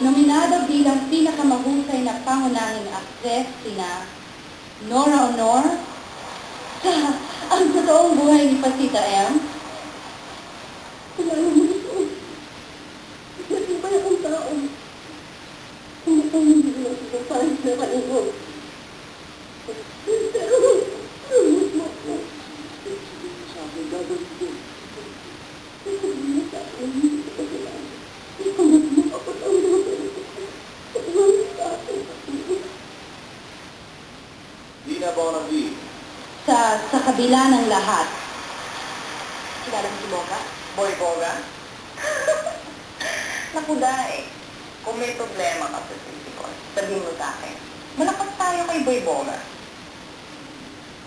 Nominado bilang pinakamahusay na pangunahing aktres sina Nora Honor sa Ang Totoong Buhay ni Pasita M. Wala naman ito. Matibay akong tao. Kung ito hindi na ito parang sa kanino. Pero, lumot mo ako. Sa akin gagawin ko. Sasabihin mo sa akin, hindi ko kasalanan. Ikaw na mapapatawin mo sa ito. Patuloy sa akin. Dina Bonavi. Sa kabila ng lahat. Kilala mo si Boga? Boy Boga? Naku, Day. Kung may problema ka sa physical, sabihin mo sa akin. Malakas tayo kay Boy Boga.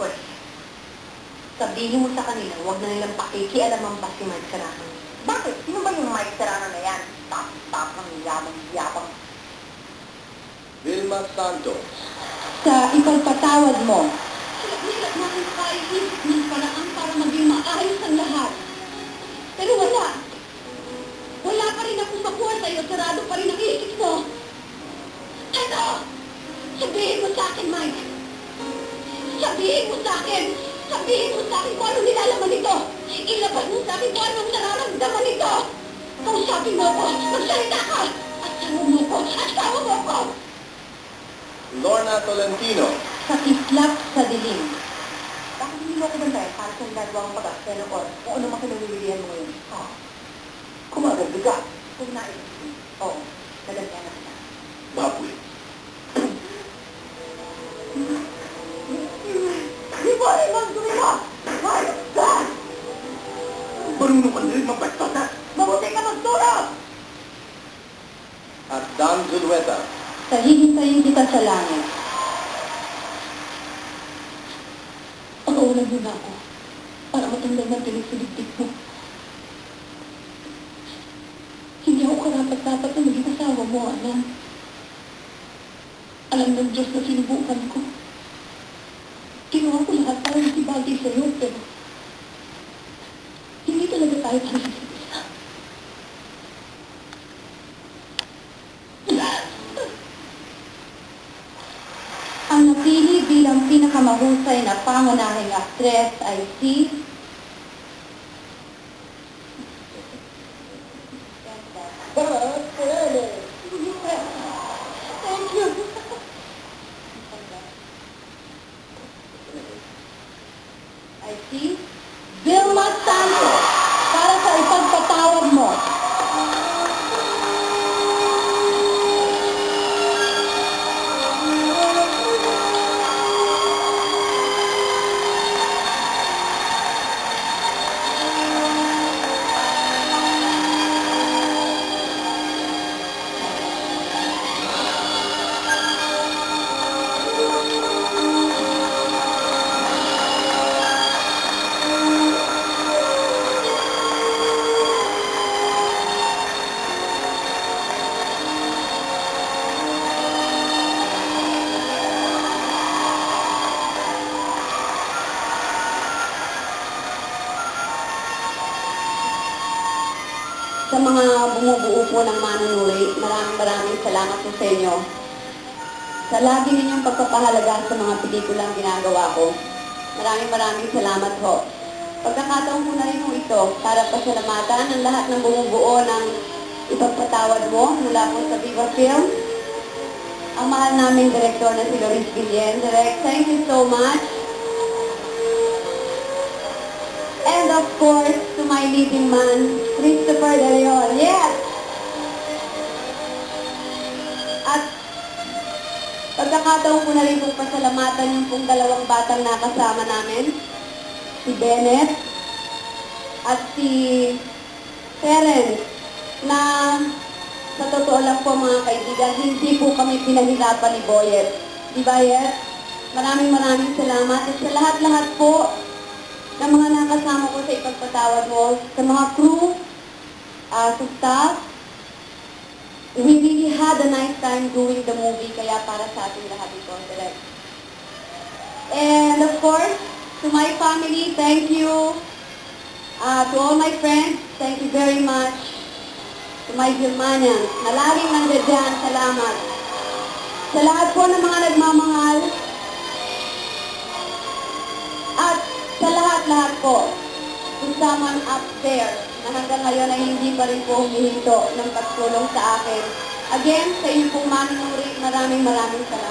Pues, sabihin mo sa kanila, huwag na nilang pakikialaman pa si Mike Serrano. Bakit? Sino ba yung Mike Serrano na yan? Top ng yabang. Vilma Santos. Sa ipagpatawad mo, Hirap natin tayo isip ng paraan para maging maayos ang lahat. Pero wala. Wala pa rin akong makuha sa'yo. Sarado pa rin ang isip mo. Ano? Sabihin mo sa akin, Mike. Sabihin mo sa akin. Sabihin mo sa akin kung ano nilalaman nito. Ilabas mo sa akin kung anong nararamdaman nito. Kausapin mo ko. Magsalita ka. Asawa mo ko. Asawa mo ko. Lorna Tolentino. sa kislap sa dilim. Bakit hindi mo ako bantayan para sa nagagawa kong pag-aksena ko kung ano man kinalilihan mo ngayon? Kumaganda ka. Kung nais. Oo. Nagagaya na kita. Baboy. Di ba rin magdumi mo? Hayop ka! Marunong ka na rin mapastos ha? Mabuti ka magtulog! At Dan Zulueta. Sa hihintayin kita sa langit. Pakawalan mo na ako para matanggal ng tinig sa dibdib mo. Hindi ako karapat-dapat na maging asawa mo, Ana. Alam ng Diyos na sinubukan ko. Ginawa ko lahat para makibagay sa'yo, pero hindi talaga tayo para sa isa. Ang napili bilang pinakamahusay na pangunahing aktres ay si Thank you. ay si Vilma Santos para sa ipagpatawad mo. Sa mga bumubuo po ng Manunuri, maraming salamat po sa inyo. Sa lagi ninyong pagpapahalaga sa mga pelikulang ginagawa ko, maraming salamat ho. Pagkakataon ko na rin ho ito para pasalamatan ang lahat ng bumubuo ng ipagpatawad mo mula po sa Viva Film. Ang mahal naming direktor na si Loris Guillen. Direct, thank you so much. And of course, to my leading man, Christopher De Leon. Yes! At pagkakataon ko na rin pong pasalamatan yung pong dalawang batang nakasama namin, si Bennett at si Terence, na sa totoo lang po mga kaibigan, hindi po kami pinahirapan ni Boyet. Di ba, Yes? Maraming salamat. At sa lahat-lahat po, ng mga nakasama ko sa ipagpatawad mo, sa mga crew, sa staff, we really had a nice time doing the movie, kaya para sa ating lahat ito, direct. And of course, to my family, thank you. To all my friends, thank you very much. to my Germanians, na laging nandiyan, salamat. Sa lahat po ng mga nagmamahal, at sa lahat-lahat po, to someone up there, na hanggang ngayon ay hindi pa rin po humihinto ng pagtulong sa akin. Again, sa inyo pong manunuri, maraming salamat.